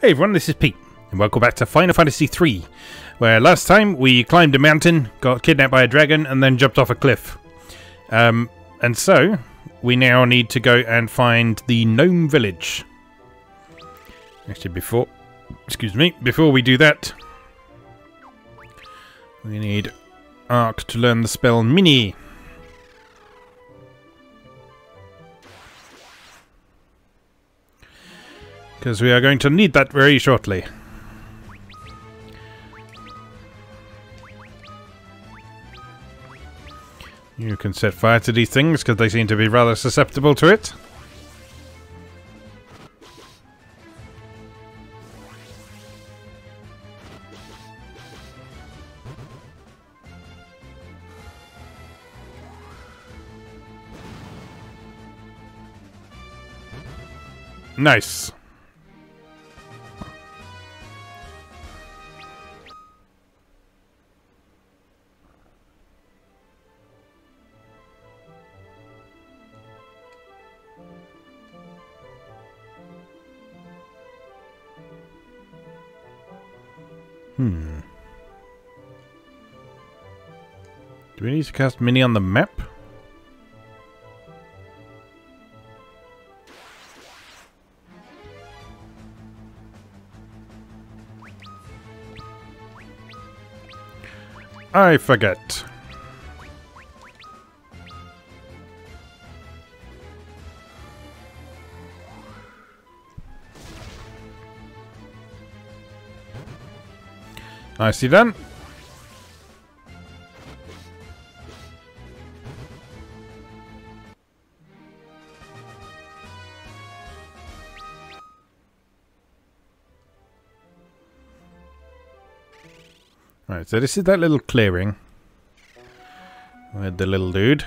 Hey everyone, this is Pete, and welcome back to Final Fantasy III, where last time we climbed a mountain, got kidnapped by a dragon, and then jumped off a cliff. And so, we now need to go and find the gnome village. Actually, before we do that, we need Ark to learn the spell Mini. Because we are going to need that very shortly. You can set fire to these things because they seem to be rather susceptible to it. Nice. Do we need to cast Mini on the map? I forget. Nicely done. Right, so this is that little clearing with the little dude.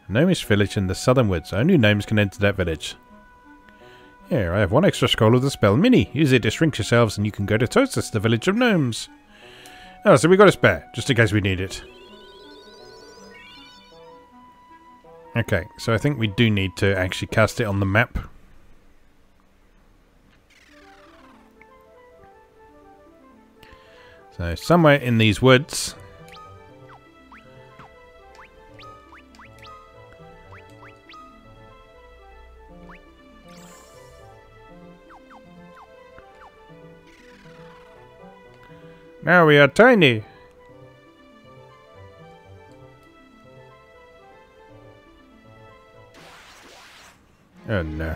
Gnomish village in the southern woods. Only gnomes can enter that village. Here, I have one extra scroll of the spell Mini. Use it to shrink yourselves and you can go to Tosus, the village of gnomes. Oh, so we got a spare, just in case we need it. Okay, so I think we do need to actually cast it on the map. So, somewhere in these woods. Now we are tiny. Oh no.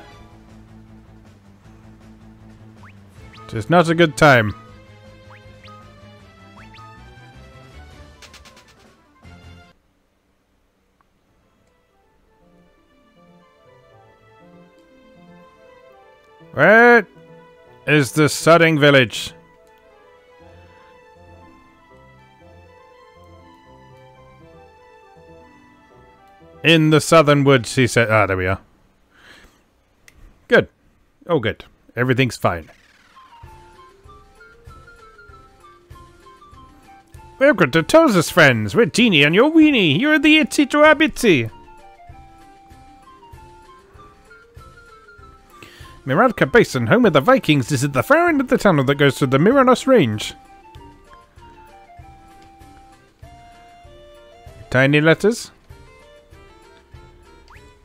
It's not a good time. Where is the Sudding village? In the southern woods, he said. Ah, there we are. Good. Oh, good. Everything's fine. Welcome to Tosus, friends. We're Teeny and you're Weenie. You're the Itsy to our Bitsy. Miralka Basin, home of the Vikings, is at the far end of the tunnel that goes to the Miranos Range. Tiny letters.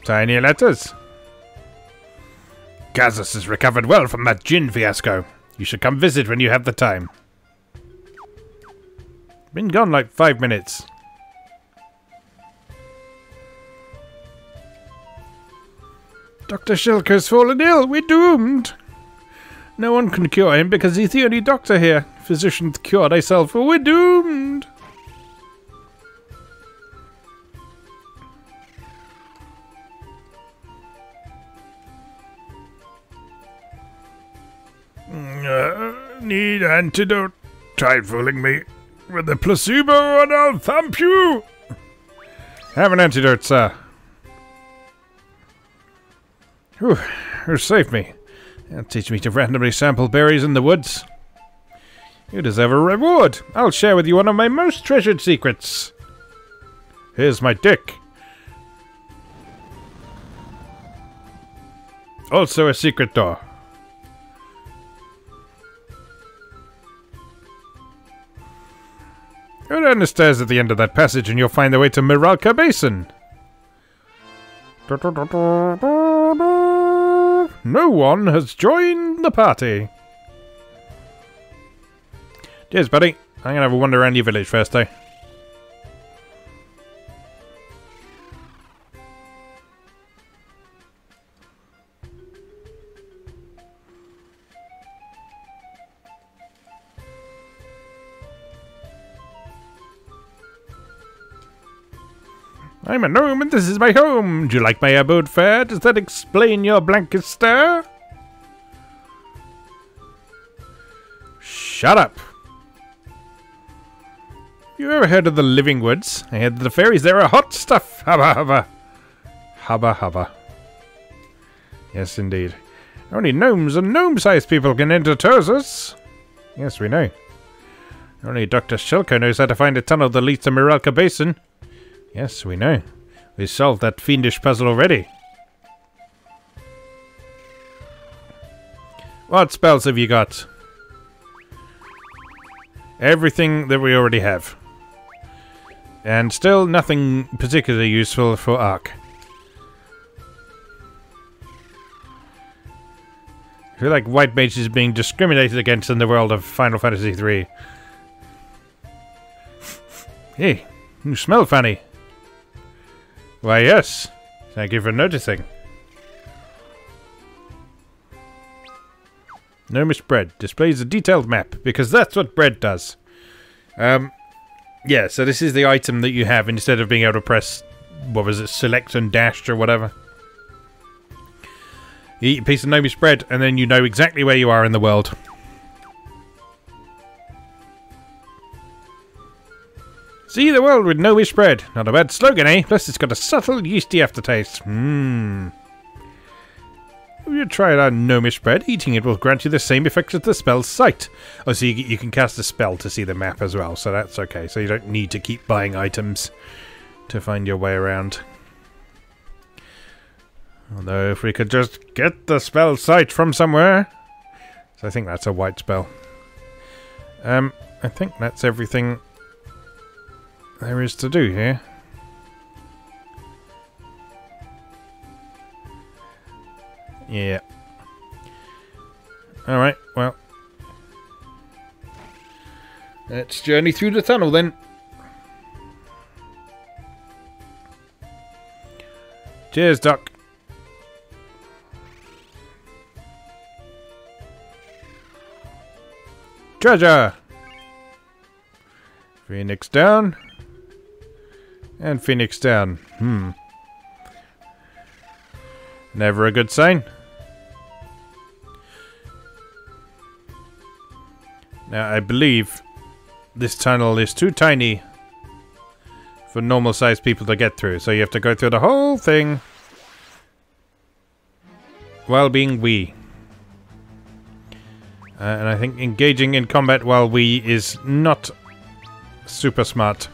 Tiny letters. Gazzus has recovered well from that gin fiasco. You should come visit when you have the time. Been gone like 5 minutes. Dr. Shilker's fallen ill. We're doomed. No one can cure him because he's the only doctor here. Physicians cure thyself, or we're doomed. Need antidote. Try fooling me with a placebo and I'll thump you. Have an antidote, sir. Whew, you saved me. That'll teach me to randomly sample berries in the woods. You deserve a reward. I'll share with you one of my most treasured secrets. Here's my dick. Also a secret door. down the stairs at the end of that passage and you'll find the way to Miralka Basin. No one has joined the party. Cheers, buddy. I'm gonna have a wander around your village first, though. I'm a gnome and this is my home. Do you like my abode fare? Does that explain your blankest stare? Shut up. You ever heard of the living woods? I heard that the fairies there are hot stuff. Hubba hubba. Hubba hubba. Yes, indeed. Only gnomes and gnome-sized people can enter Tursus. Yes, we know. Only Dr. Shilko knows how to find a tunnel that leads to Miralka Basin. Yes, we know. We solved that fiendish puzzle already. What spells have you got? Everything that we already have. And still nothing particularly useful for Arc. I feel like white mages is being discriminated against in the world of Final Fantasy III. Hey, you smell funny. Why, yes. Thank you for noticing. Gnomish bread displays a detailed map, because that's what bread does. Yeah, so this is the item that you have instead of being able to press, what was it, select and dash or whatever. You eat a piece of gnomish bread, and then you know exactly where you are in the world. See the world with gnomish bread. Not a bad slogan, eh? Plus it's got a subtle yeasty aftertaste. Mmm. If you try out gnomish bread, eating it will grant you the same effect as the spell's sight. Oh, so you can cast a spell to see the map as well, so that's okay. So you don't need to keep buying items to find your way around. Although if we could just get the spell sight from somewhere. So I think that's a white spell. I think that's everything there is to do here. Yeah. Alright, well. Let's journey through the tunnel then. Cheers, Doc. Treasure! Phoenix down. And Phoenix down. Never a good sign. Now, I believe this tunnel is too tiny for normal-sized people to get through, so you have to go through the whole thing while being wee. And I think engaging in combat while wee is not super smart.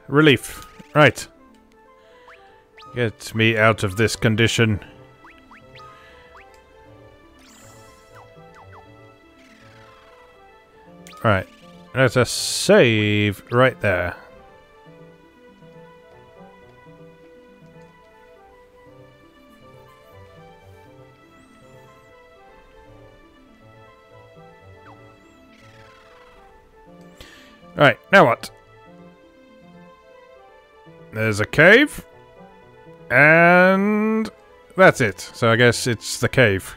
Relief. Right. Get me out of this condition. Right. Let us save right there. Right, now what? There's a cave. And that's it. So I guess it's the cave.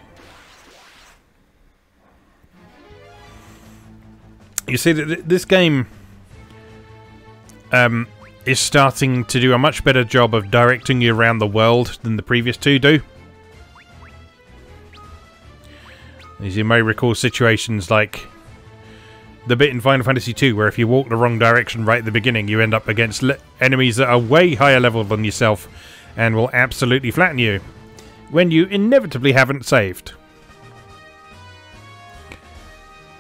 You see, this game is starting to do a much better job of directing you around the world than the previous two do. As you may recall situations like the bit in Final Fantasy II where if you walk the wrong direction right at the beginning, you end up against enemies that are way higher level than yourself and will absolutely flatten you. when you inevitably haven't saved.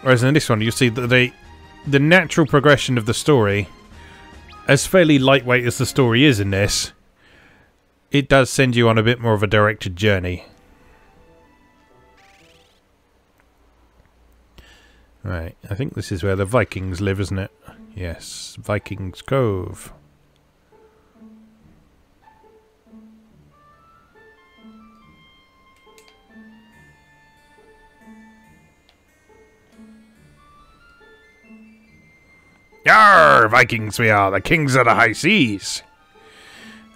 Whereas in this one, you see that the natural progression of the story, as fairly lightweight as the story is in this, it does send you on a bit more of a directed journey. Right, I think this is where the Vikings live, isn't it? Yes, Vikings Cove. Yarr! Vikings we are, the kings of the high seas!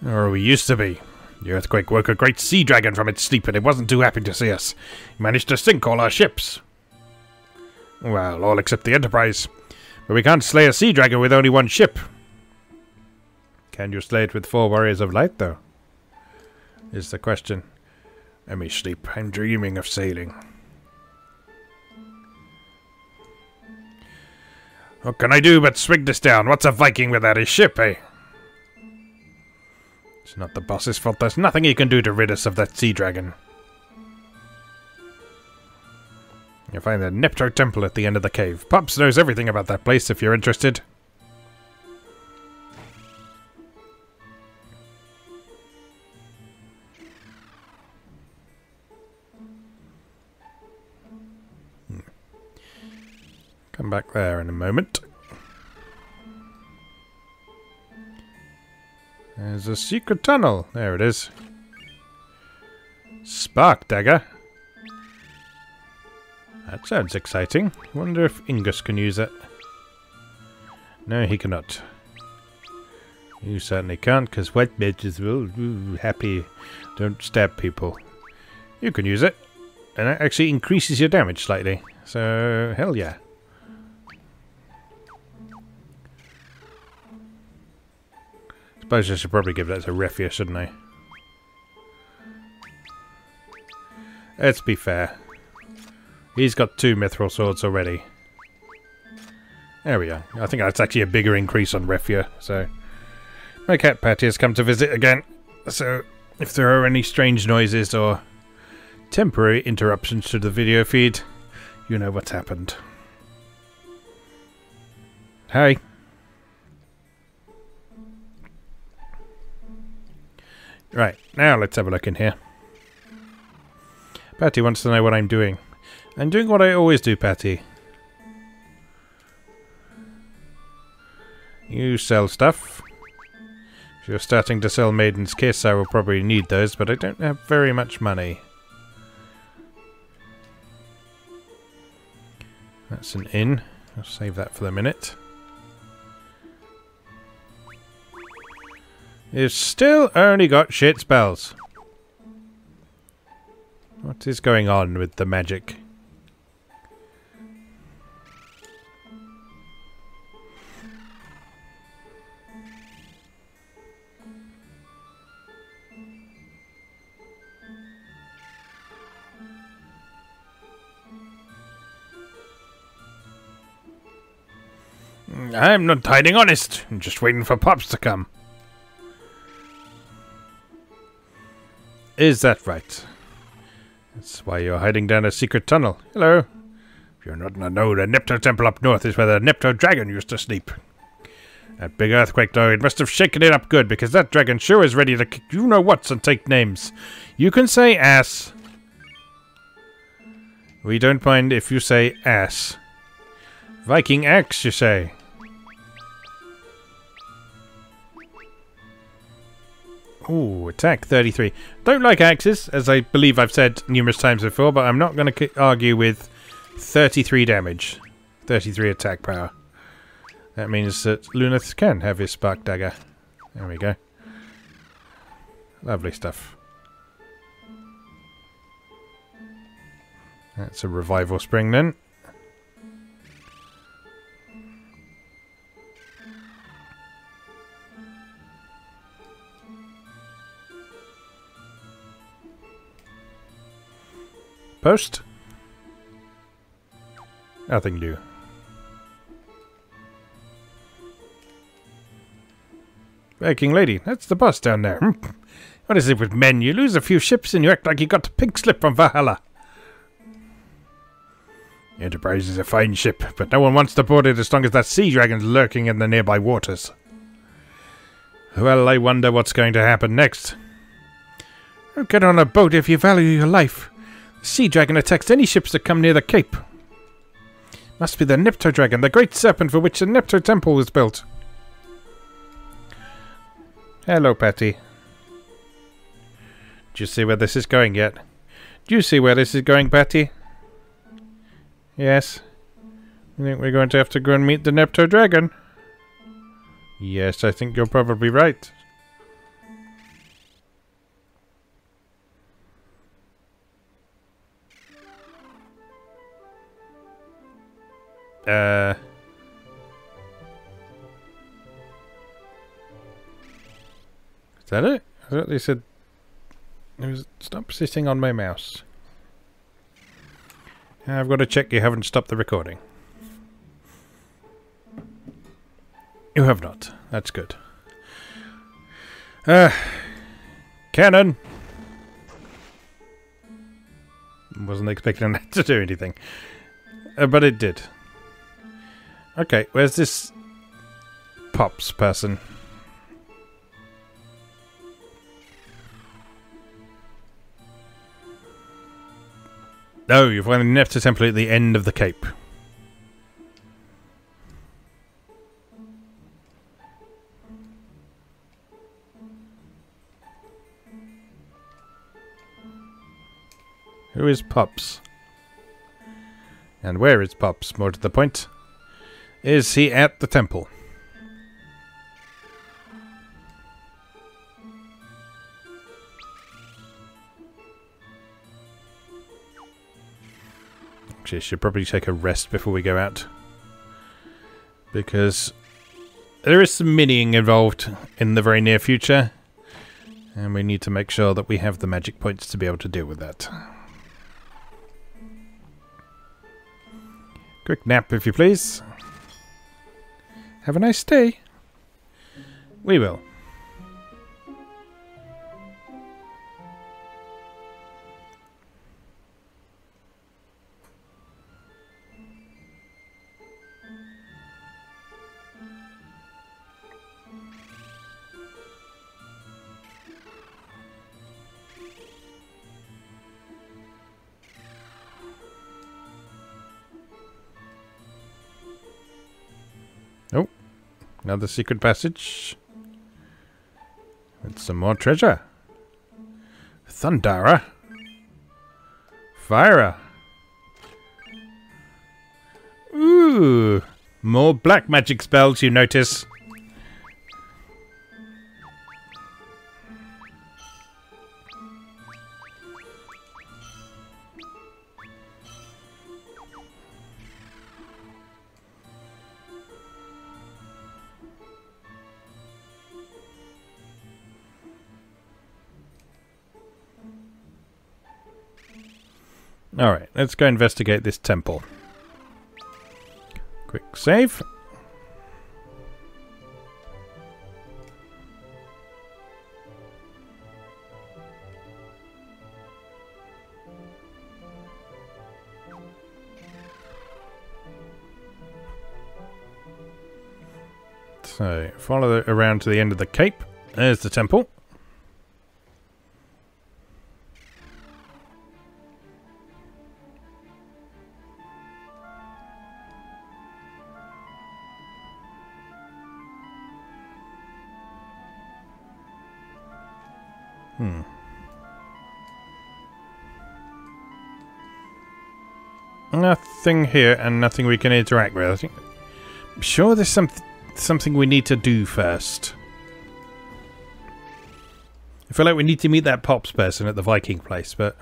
Or we used to be. The earthquake woke a great sea dragon from its sleep and it wasn't too happy to see us. He managed to sink all our ships. Well, all except the Enterprise. But we can't slay a sea dragon with only one ship. Can you slay it with 4 warriors of light, though? Is the question. Let me sleep. I'm dreaming of sailing. What can I do but swing this down? What's a Viking without his ship, eh? It's not the boss's fault. There's nothing he can do to rid us of that sea dragon. You'll find the Nepto Temple at the end of the cave. Pops knows everything about that place if you're interested. Come back there in a moment. There's a secret tunnel. There it is. Spark dagger. That sounds exciting. Wonder if Ingus can use it. No, he cannot. You certainly can't, because white mages will happy. Don't stab people. You can use it. And it actually increases your damage slightly. So, hell yeah. Suppose I should probably give that to Refia, shouldn't I? Let's be fair. He's got 2 mithril swords already. There we go. I think that's actually a bigger increase on Refia, so... My cat Patty has come to visit again, so if there are any strange noises or temporary interruptions to the video feed, you know what's happened. Hi. Right, now let's have a look in here. Patty wants to know what I'm doing. I'm doing what I always do, Patty. You sell stuff. If you're starting to sell Maiden's Kiss, I will probably need those, but I don't have very much money. That's an inn. I'll save that for the minute. You've still only got shit spells. What is going on with the magic? I'm not hiding honest. I'm just waiting for Pops to come. Is that right? That's why you're hiding down a secret tunnel. Hello. If you're not in the know, the Nepto Temple up north is where the Nepto Dragon used to sleep. That big earthquake, though, it must have shaken it up good, because that dragon sure is ready to kick you-know-whats and take names. You can say ass. We don't mind if you say ass. Viking axe, you say? Ooh, attack 33. Don't like axes, as I believe I've said numerous times before, but I'm not going to argue with 33 damage. 33 attack power. That means that Lunith can have his spark dagger. There we go. Lovely stuff. That's a revival spring then. Post? Nothing new. Viking lady, that's the boss down there. What is it with men? You lose a few ships and you act like you got a pink slip from Valhalla. The Enterprise is a fine ship, but no one wants to board it as long as that sea dragon's lurking in the nearby waters. Well, I wonder what's going to happen next. Don't get on a boat if you value your life. The sea dragon attacks any ships that come near the cape. Must be the Nipto dragon, the great serpent for which the Nipto temple was built. Hello, Patty. Do you see where this is going yet? Do you see where this is going, Patty? Yes. I think we're going to have to go and meet the Nipto dragon. Yes, I think you're probably right. Is that it? I thought they said it was stop sitting on my mouse. I've got to check you haven't stopped the recording. You have not. That's good. Cannon! Wasn't expecting that to do anything. But it did. Okay, where's this Pops person? Oh, you've found the Nipto temple at the end of the cape. Who is Pops? And where is Pops, more to the point? Is he at the temple? Actually, I should probably take a rest before we go out. Because there is some mining involved in the very near future. And we need to make sure that we have the magic points to be able to deal with that. Quick nap, if you please. Have a nice day. We will. Oh, another secret passage. With some more treasure. Thundara. Fire. Ooh, more black magic spells, you notice. Alright, let's go investigate this temple. Quick save. So, follow around to the end of the cape. There's the temple. Nothing here, and nothing we can interact with. I'm sure there's something we need to do first. I feel like we need to meet that Pops person at the Viking place, but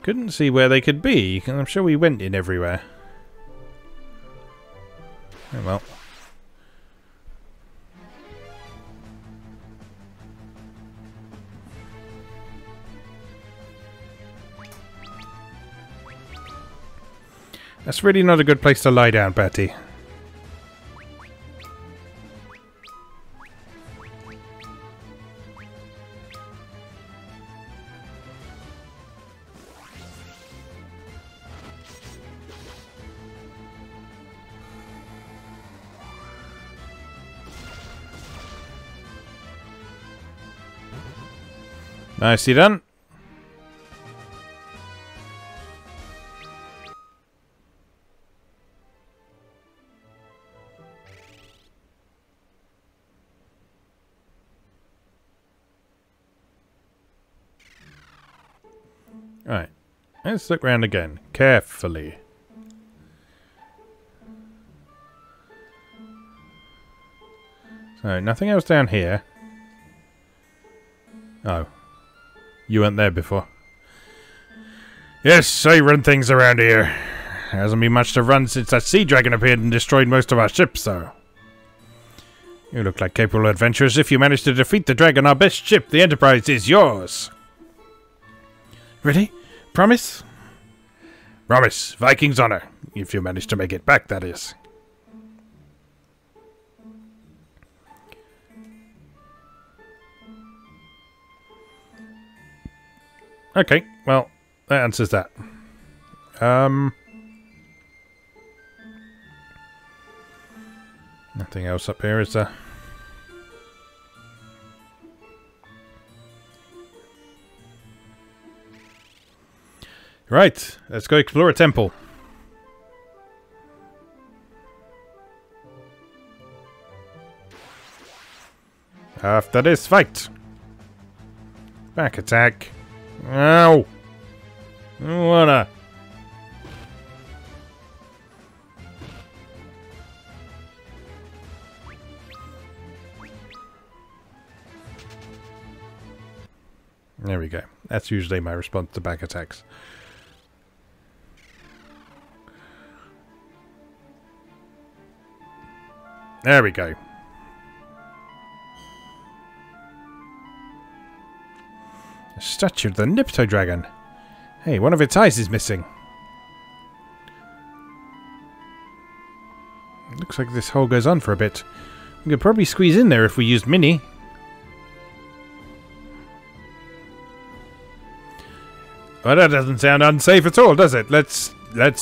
couldn't see where they could be. I'm sure we went in everywhere. Oh well. That's really not a good place to lie down, Patty. Nicely done. Right. Let's look around again. Carefully. So, nothing else down here. Oh. You weren't there before. Yes, I run things around here. Hasn't been much to run since that sea dragon appeared and destroyed most of our ships, though. You look like capable adventurers. If you manage to defeat the dragon, our best ship, the Enterprise, is yours. Ready? Promise? Promise. Viking's honor. If you manage to make it back, that is. Okay, well, that answers that. Nothing else up here, is there? Right, let's go explore a temple. After this fight. Back attack. Ow! What a... There we go. That's usually my response to back attacks. There we go. A statue of the Nipto Dragon. Hey, one of its eyes is missing. Looks like this hole goes on for a bit. We could probably squeeze in there if we used Mini. Well, that doesn't sound unsafe at all, does it? Let's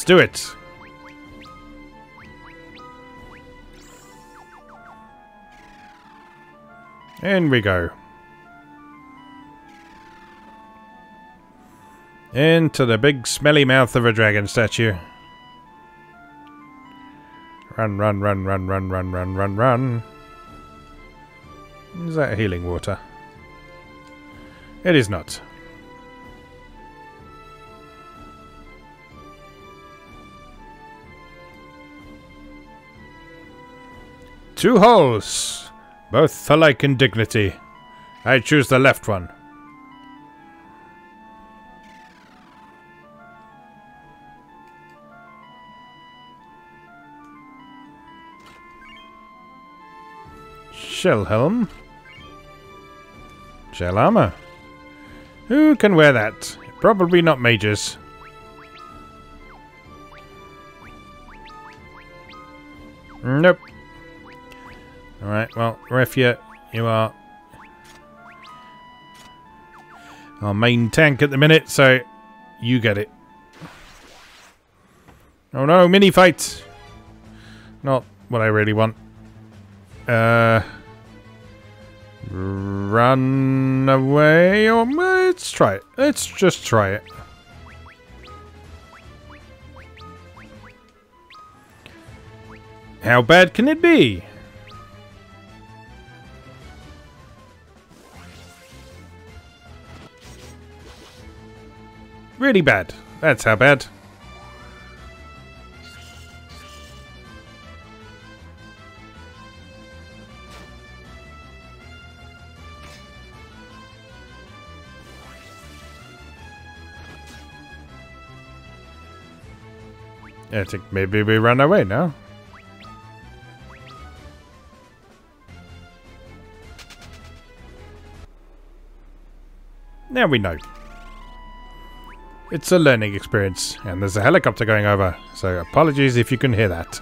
do it. In we go. Into the big smelly mouth of a dragon statue. Run, run, run, run, run, run, run, run, run. Is that healing water? It is not. Two holes. Both alike in dignity. I choose the left one. Shell helm. Shell armor. Who can wear that? Probably not mages. Nope. Alright, well, Refia, you are our main tank at the minute, so you get it. Oh no, mini fight! Not what I really want. Run away, or let's try it. Let's just try it. How bad can it be? Really bad. That's how bad. I think maybe we run away now. Now we know. It's a learning experience, and there's a helicopter going over, so apologies if you can hear that.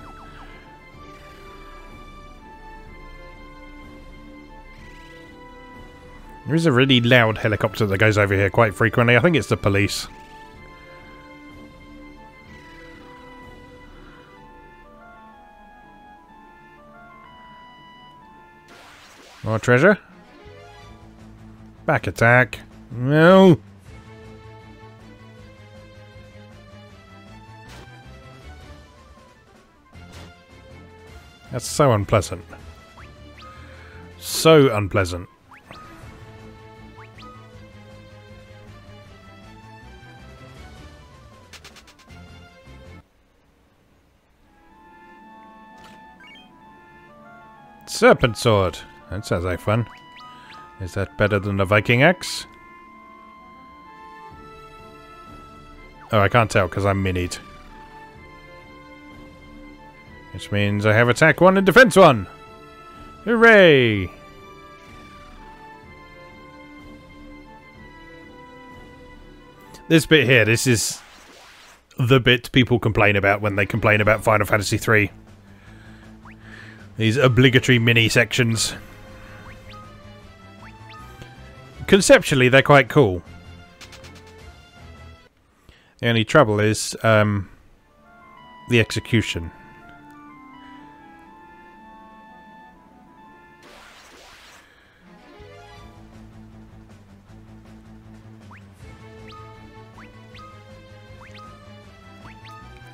There is a really loud helicopter that goes over here quite frequently. I think it's the police. More treasure. Back attack. No. That's so unpleasant. So unpleasant. Serpent sword. That sounds like fun. Is that better than the Viking axe? Oh, I can't tell because I'm minied. Which means I have attack 1 and defense 1. Hooray! This bit here, this is the bit people complain about when they complain about Final Fantasy 3. These obligatory mini sections. Conceptually, they're quite cool. The only trouble is the execution.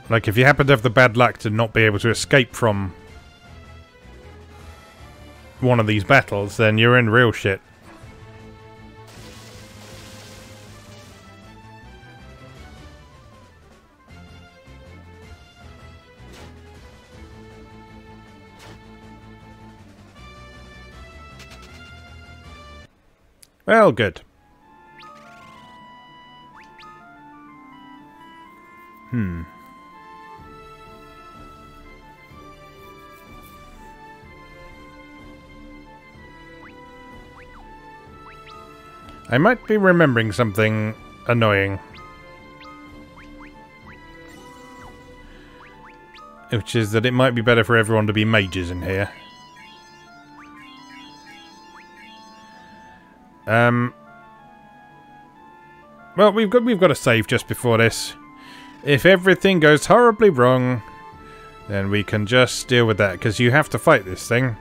Like, if you happen to have the bad luck to not be able to escape from one of these battles, then you're in real shit. Well, good. I might be remembering something annoying. Which is that it might be better for everyone to be mages in here. Well, we've got to save just before this. If everything goes horribly wrong, then we can just deal with that, because you have to fight this thing.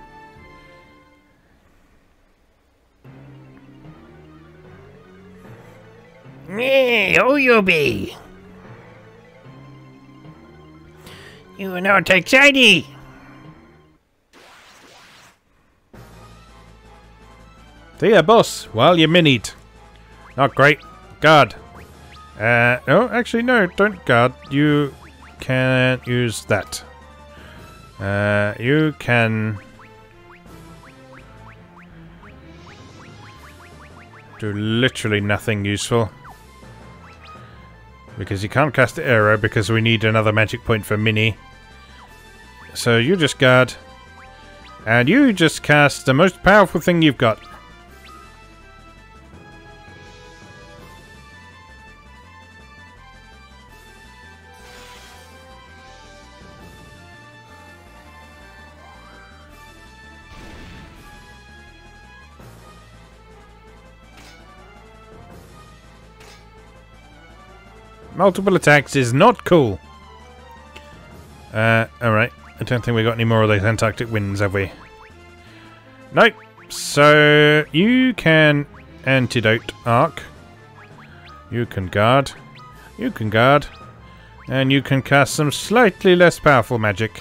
Who you be? You not excited? Dear boss, well, you minied. Not great. Guard. No, actually, no, don't guard. You can't use that. You can do literally nothing useful. Because you can't cast the arrow because we need another magic point for Mini. So you just guard. And you just cast the most powerful thing you've got. Multiple attacks is not cool. Alright. I don't think we got any more of those Antarctic winds, have we? Nope. So, you can antidote arc. You can guard. You can guard. And you can cast some slightly less powerful magic.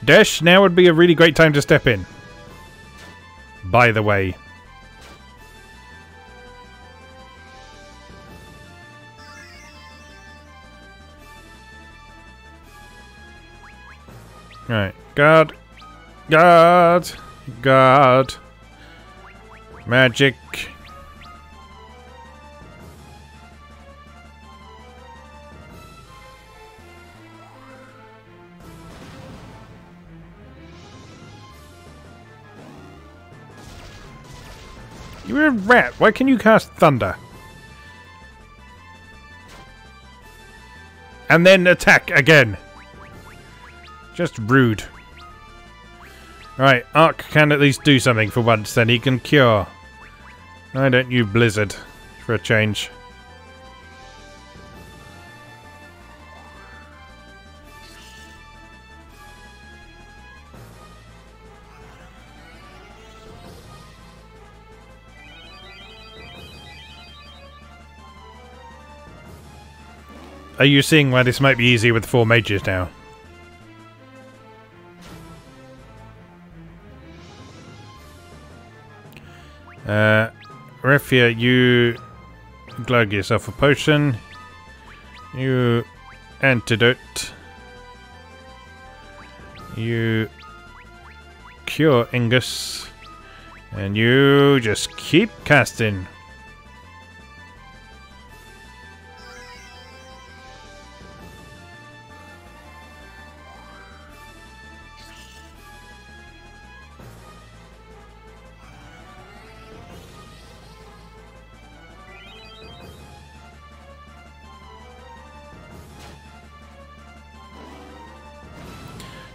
Desh, now would be a really great time to step in. By the way. Right. Guard. Guard. Guard. Magic. You're a rat. Why can you cast thunder? And then attack again. Just rude. Right, Ark can at least do something for once, then he can cure. Why don't you Blizzard for a change? Are you seeing why this might be easier with 4 mages now? Refia, you glug yourself a potion. You antidote. You cure Ingus. And you just keep casting.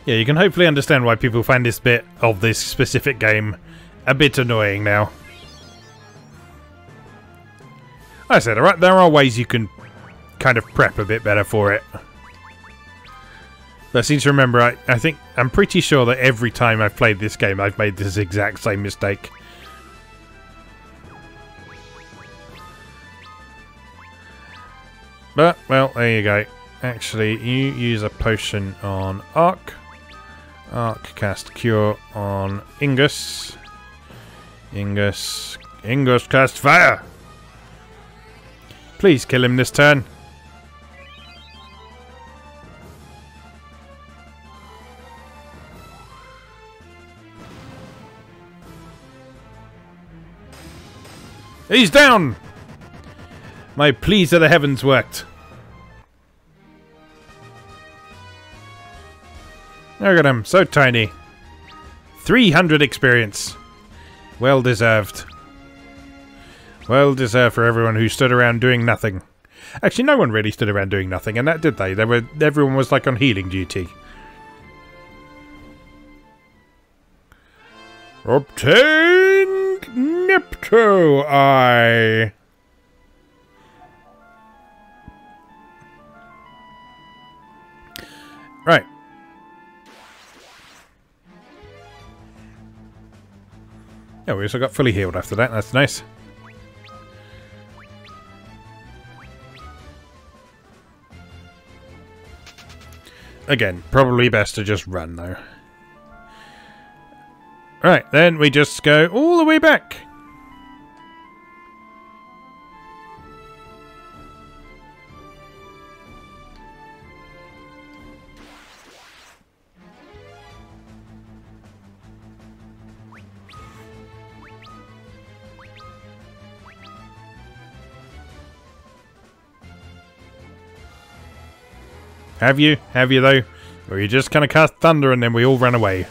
Yeah, you can hopefully understand why people find this bit of this specific game a bit annoying now. Like I said, alright, there are ways you can kind of prep a bit better for it. But I seem to remember, I'm pretty sure that every time I've played this game, I've made this exact same mistake. But, well, there you go. Actually, you use a potion on Arc. Arc cast Cure on Ingus. Ingus cast Fire! Please kill him this turn. He's down! My pleas of the heavens worked. Look at him, so tiny. 300 experience. Well deserved. Well deserved for everyone who stood around doing nothing. Actually, no one really stood around doing nothing, and that did they? Everyone was like on healing duty. Obtained Nipto Eye. Right. Yeah, we also got fully healed after that. That's nice. Again, probably best to just run though. Right, then we just go all the way back. Have you? Have you though? Or you just kind of cast thunder and then we all run away?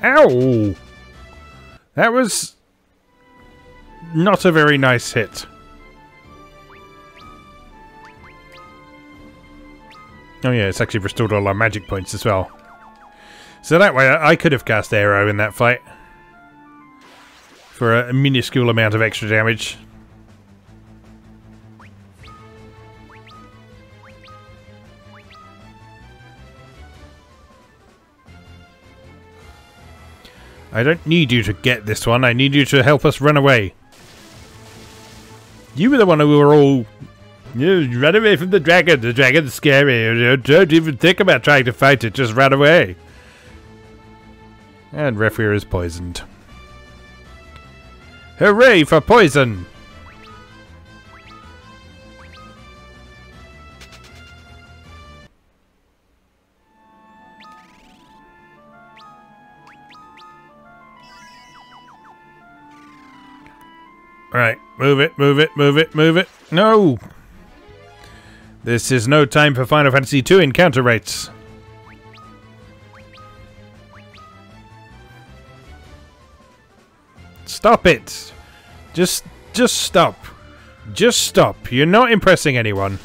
Ow! That was not a very nice hit. Oh yeah, it's actually restored all our magic points as well. So that way I could have cast Arrow in that fight. For a minuscule amount of extra damage. I don't need you to get this one, I need you to help us run away. You were the one who were all... You run away from the dragon's scary, don't even think about trying to fight it, just run away. And Refir is poisoned. Hooray for poison! Right, move it, move it, move it, move it. No! This is no time for Final Fantasy II encounter rates. Stop it! Just stop. Just stop. You're not impressing anyone.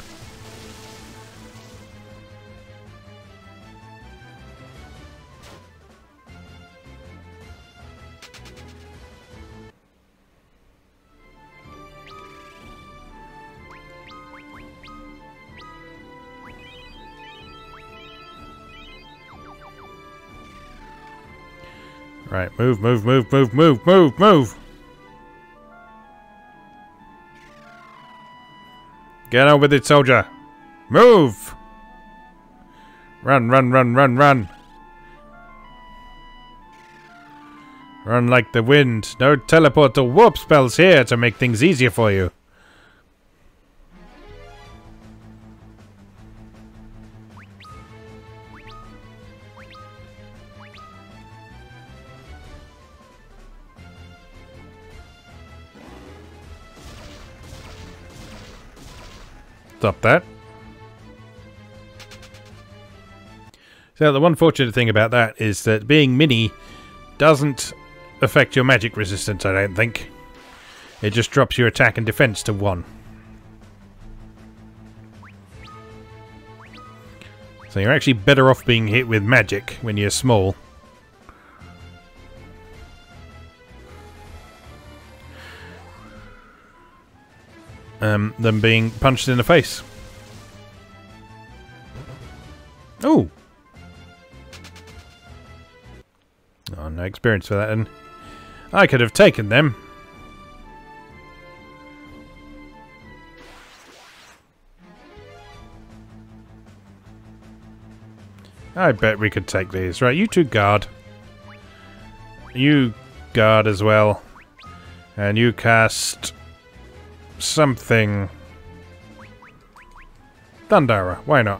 Right, move, move, move, move, move, move, move! Get on with it, soldier! Move! Run, run, run, run, run! Run like the wind. No teleport or warp spells here to make things easier for you. Stop that. So the one fortunate thing about that is that being mini doesn't affect your magic resistance, I don't think. It just drops your attack and defense to 1. So you're actually better off being hit with magic when you're small. Than being punched in the face. Oh! Oh, no experience for that, and I could have taken them. I bet we could take these. Right, you two guard. You guard as well. And you cast something. Thundara, why not?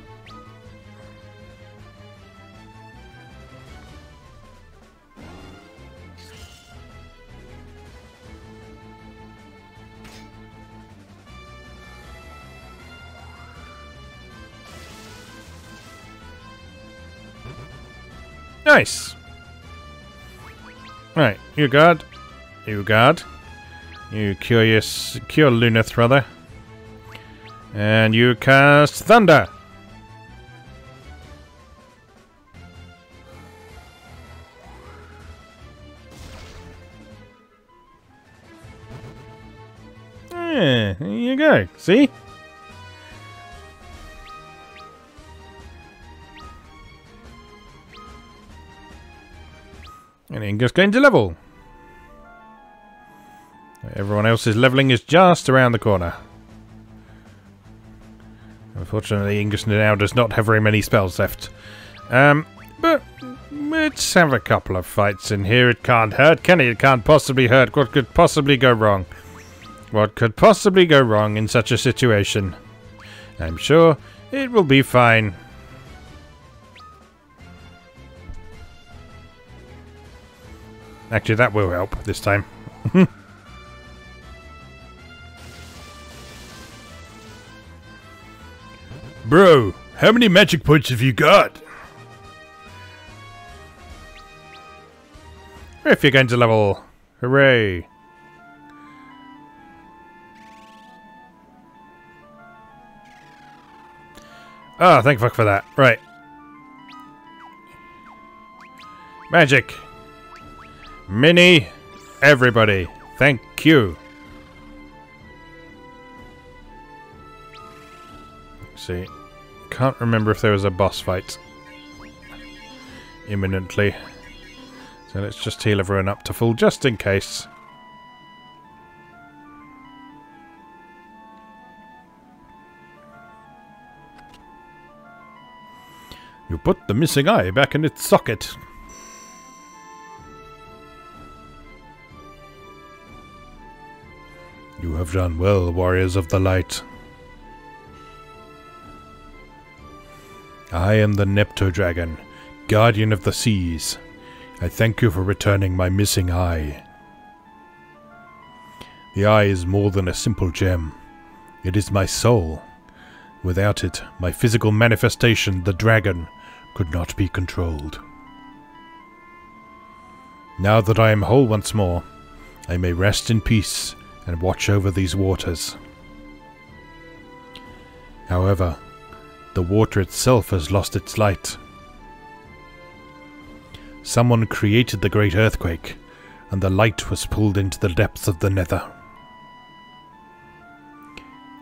Nice. Right, you guard. You guard. You cure Luneth, rather. And you cast Thunder. Yeah, there you go. See? And Ingus going to level. Everyone else's leveling is just around the corner. Unfortunately, Ingus now does not have very many spells left. But let's have a couple of fights in here. It can't hurt, can it? It can't possibly hurt. What could possibly go wrong? What could possibly go wrong in such a situation? I'm sure it will be fine. Actually, that will help this time. Bro, how many magic points have you got? If you're going to level. Hooray. Oh, thank fuck for that. Right. Magic. Mini. Everybody. Thank you. Let's see. Can't remember if there was a boss fight imminently. So let's just heal everyone up to full just in case. You put the missing eye back in its socket. You have done well, warriors of the light. I am the Nepto-Dragon, guardian of the seas. I thank you for returning my missing eye. The eye is more than a simple gem. It is my soul. Without it, my physical manifestation, the dragon, could not be controlled. Now that I am whole once more, I may rest in peace and watch over these waters. However, the water itself has lost its light. Someone created the great earthquake, and the light was pulled into the depths of the nether.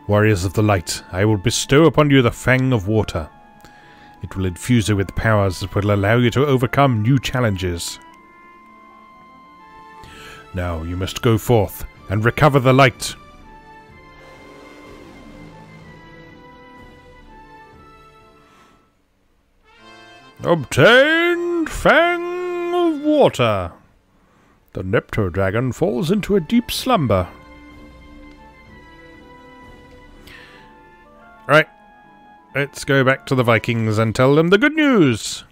Warriors of the light, I will bestow upon you the Fang of Water. It will infuse you with powers that will allow you to overcome new challenges. Now you must go forth and recover the light. Obtained Fang of Water. The Nepto Dragon falls into a deep slumber. Right, let's go back to the Vikings and tell them the good news.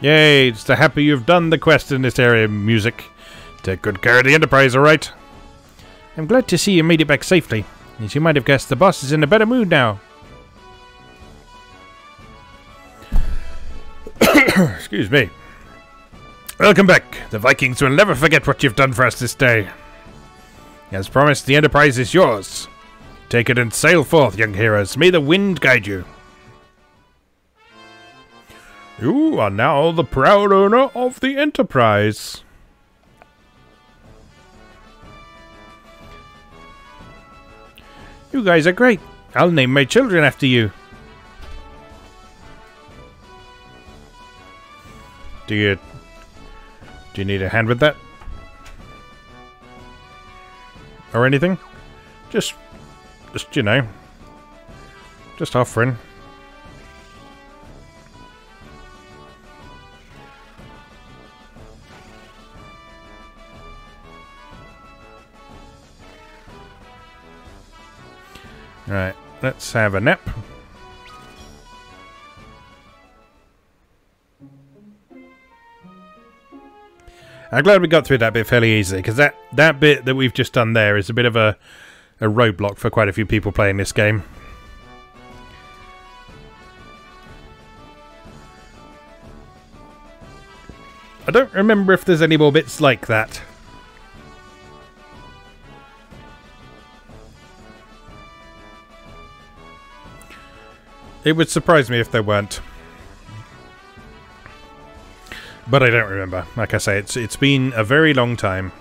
Yay, it's the happy you've done the quest in this area, music. Take good care of the Enterprise, alright? I'm glad to see you made it back safely. As you might have guessed, the boss is in a better mood now. Excuse me. Welcome back. The Vikings will never forget what you've done for us this day. As promised, the Enterprise is yours. Take it and sail forth, young heroes. May the wind guide you. You are now the proud owner of the Enterprise. You guys are great. I'll name my children after you. Do you need a hand with that? Or anything? Just you know. Just offering. Right, let's have a nap. I'm glad we got through that bit fairly easily, because that bit that we've just done there is a bit of a roadblock for quite a few people playing this game. I don't remember if there's any more bits like that. It would surprise me if there weren't. But I don't remember. Like I say, it's been a very long time.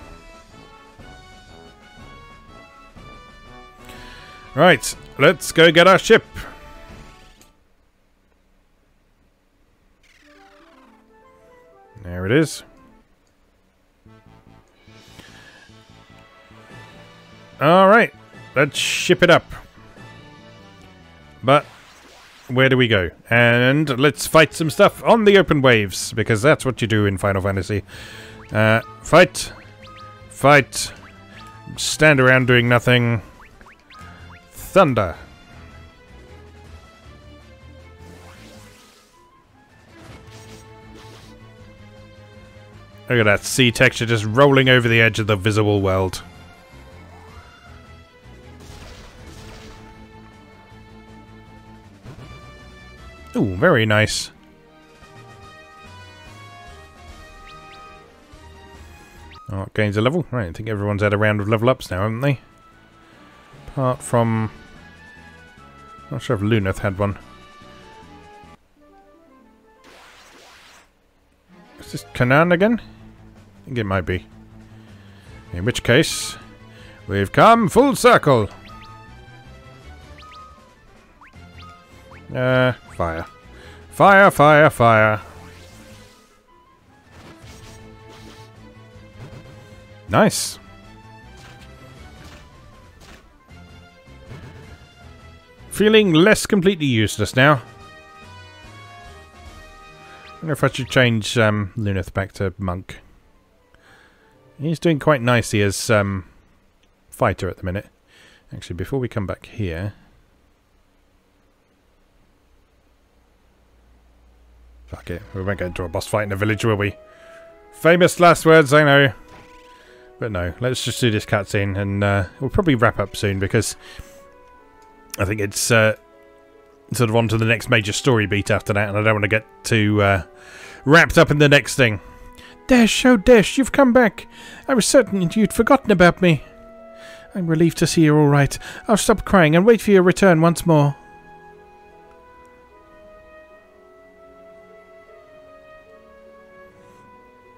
Right, let's go get our ship. There it is. Alright, let's ship it up. But where do we go? And let's fight some stuff on the open waves, because that's what you do in Final Fantasy. Fight. Fight. Stand around doing nothing. Thunder. Look at that sea texture just rolling over the edge of the visible world. Ooh, very nice. Oh, it gains a level. Right, I think everyone's had a round of level ups now, haven't they? Apart from... not sure if Luneth had one. Is this Canaan again? I think it might be. In which case, we've come full circle. Fire. Fire, fire, fire. Nice. Feeling less completely useless now. I wonder if I should change Luneth back to Monk. He's doing quite nicely as fighter at the minute. Actually, before we come back here... fuck it, we won't get into a boss fight in the village, will we? Famous last words, I know. But no, let's just do this cutscene and we'll probably wrap up soon, because I think it's sort of on to the next major story beat after that, and I don't want to get too wrapped up in the next thing. Dash, oh Dash, you've come back. I was certain you'd forgotten about me. I'm relieved to see you're all right. I'll stop crying and wait for your return once more.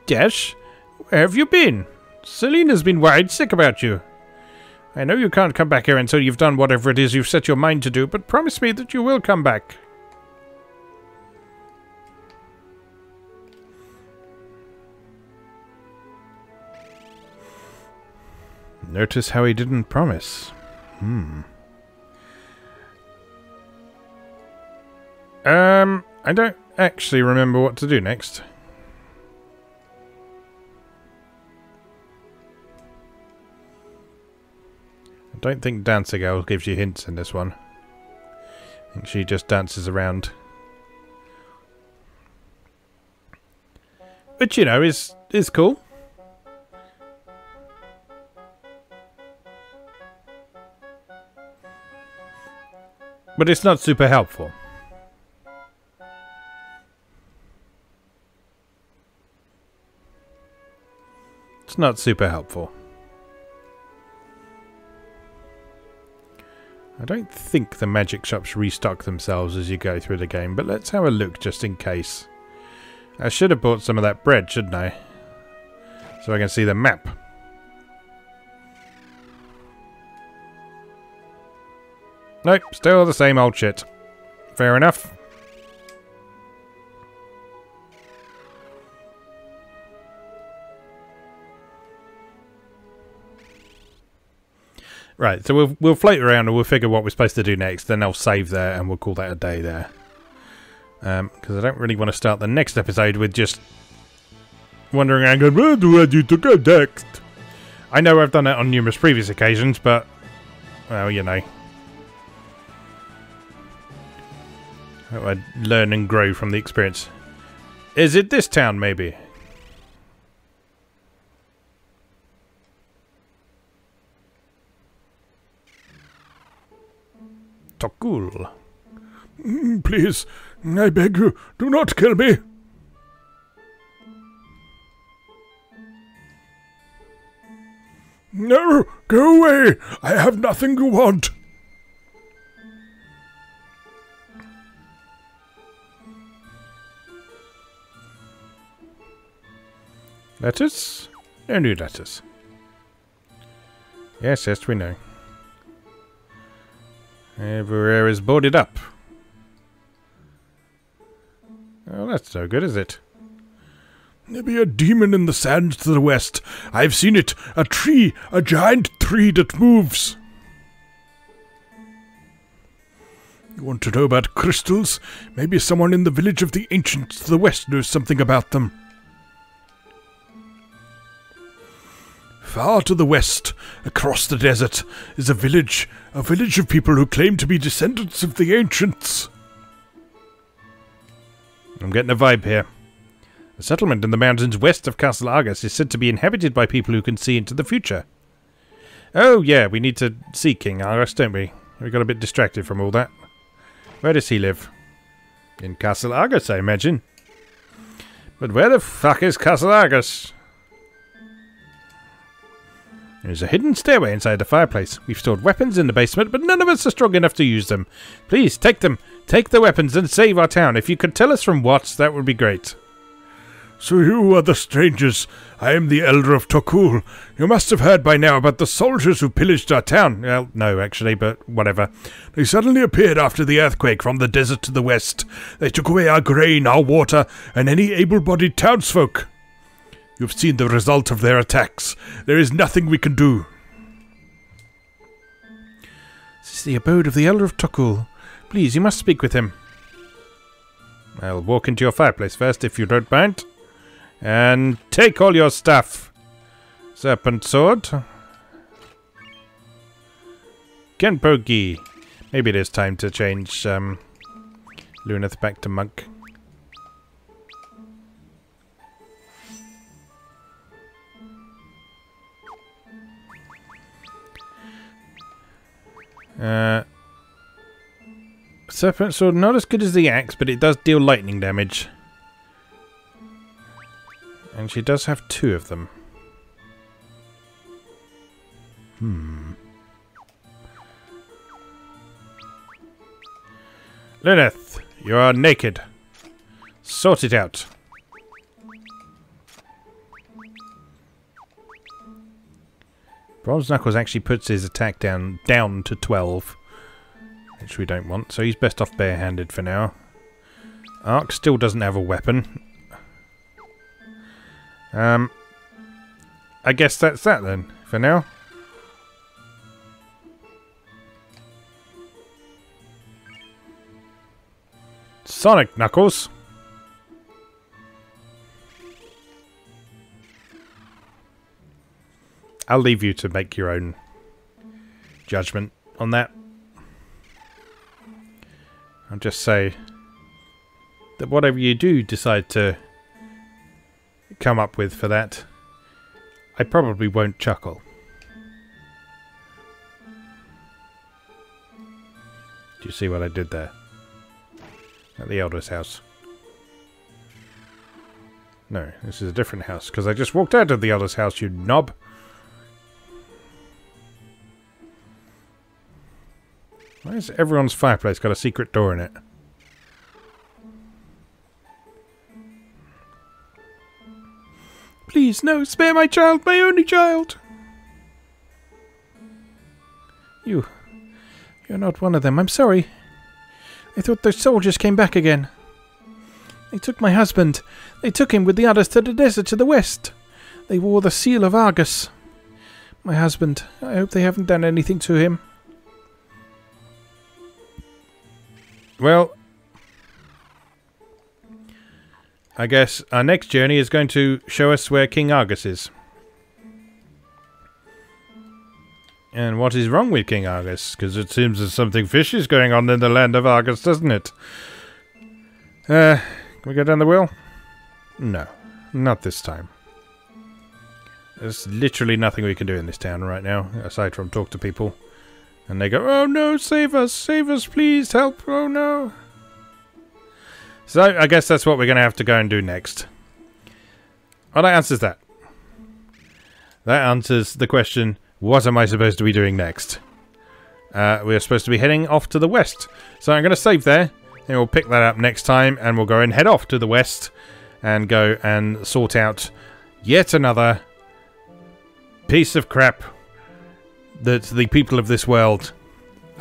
Dash, where have you been? Selena's been worried sick about you. I know you can't come back here until you've done whatever it is you've set your mind to do, but promise me that you will come back. Notice how he didn't promise. I don't actually remember what to do next. I don't think Dancer Girl gives you hints in this one. I think she just dances around. Which, you know, is cool. But it's not super helpful. It's not super helpful. I don't think the magic shops restock themselves as you go through the game, but let's have a look just in case. I should have bought some of that bread, shouldn't I? So I can see the map. Nope, still the same old shit. Fair enough. Right, so we'll float around and we'll figure what we're supposed to do next. Then I'll save there and we'll call that a day there. Because I don't really want to start the next episode with just wandering around going, where do I need to go next? I know I've done that on numerous previous occasions, but, well, you know. I learn and grow from the experience. Is it this town, maybe? Tokul. Please, I beg you, do not kill me. No, go away. I have nothing you want. Letters? No new letters. Yes, yes, we know. Everywhere is boarded up. Oh, that's no good, is it? There be a demon in the sands to the west. I've seen it. A tree. A giant tree that moves. You want to know about crystals? Maybe someone in the village of the ancients to the west knows something about them. Far to the west, across the desert, is a village of people who claim to be descendants of the ancients. I'm getting a vibe here. A settlement in the mountains west of Castle Argus is said to be inhabited by people who can see into the future. Oh yeah, we need to see King Argus, don't we? We got a bit distracted from all that. Where does he live? In Castle Argus, I imagine. But where the fuck is Castle Argus? There's a hidden stairway inside the fireplace. We've stored weapons in the basement, but none of us are strong enough to use them. Please, take them. Take the weapons and save our town. If you could tell us from what, that would be great. So you are the strangers. I am the Elder of Tokul. You must have heard by now about the soldiers who pillaged our town. Well, no, actually, but whatever. They suddenly appeared after the earthquake from the desert to the west. They took away our grain, our water, and any able-bodied townsfolk. You've seen the result of their attacks. There is nothing we can do. This is the abode of the Elder of Tokul. Please, you must speak with him. I'll walk into your fireplace first, if you don't mind. And take all your stuff. Serpent sword. Genpogi. Maybe it is time to change Luneth back to monk. Serpent sword, not as good as the axe, but it does deal lightning damage. And she does have 2 of them. Luneth, you are naked. Sort it out. Bronze Knuckles actually puts his attack down to 12, which we don't want, so he's best off barehanded for now. Ark still doesn't have a weapon. I guess that's that then, for now. Sonic Knuckles! I'll leave you to make your own judgment on that. I'll just say that whatever you do decide to come up with for that, I probably won't chuckle. Do you see what I did there? At the Elder's house. No, this is a different house, because I just walked out of the Elder's house, you knob. Why has everyone's fireplace got a secret door in it? Please, no, spare my child, my only child! You're not one of them, I'm sorry. I thought those soldiers came back again. They took my husband. They took him with the others to the desert to the west. They wore the seal of Argus. My husband, I hope they haven't done anything to him. Well, I guess our next journey is going to show us where King Argus is. And what is wrong with King Argus? Because it seems there's something fishy going on in the land of Argus, doesn't it? Can we go down the well? No, not this time. There's literally nothing we can do in this town right now, aside from talk to people. And they go, oh no, save us, please, help, oh no. So, I guess that's what we're going to have to go and do next. Well, that answers that. That answers the question, what am I supposed to be doing next? We're supposed to be heading off to the west. So I'm going to save there, and we'll pick that up next time, and we'll go and head off to the west, and go and sort out yet another piece of crap that the people of this world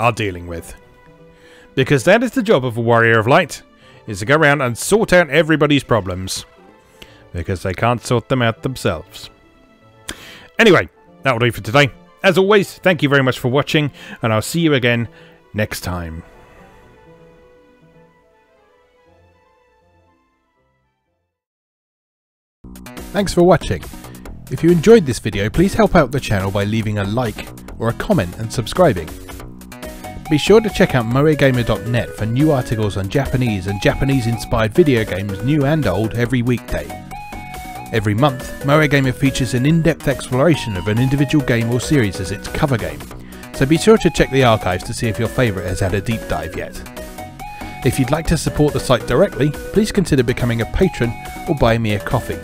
are dealing with. Because that is the job of a warrior of light, is to go around and sort out everybody's problems. Because they can't sort them out themselves. Anyway, that'll do for today. As always, thank you very much for watching, and I'll see you again next time. Thanks for watching. If you enjoyed this video, please help out the channel by leaving a like or a comment and subscribing. Be sure to check out moegamer.net for new articles on Japanese and Japanese-inspired video games, new and old, every weekday. Every month, Moe Gamer features an in-depth exploration of an individual game or series as its cover game, so be sure to check the archives to see if your favourite has had a deep dive yet. If you'd like to support the site directly, please consider becoming a patron or buy me a coffee.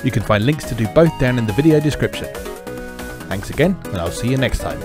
You can find links to do both down in the video description. Thanks again, and I'll see you next time.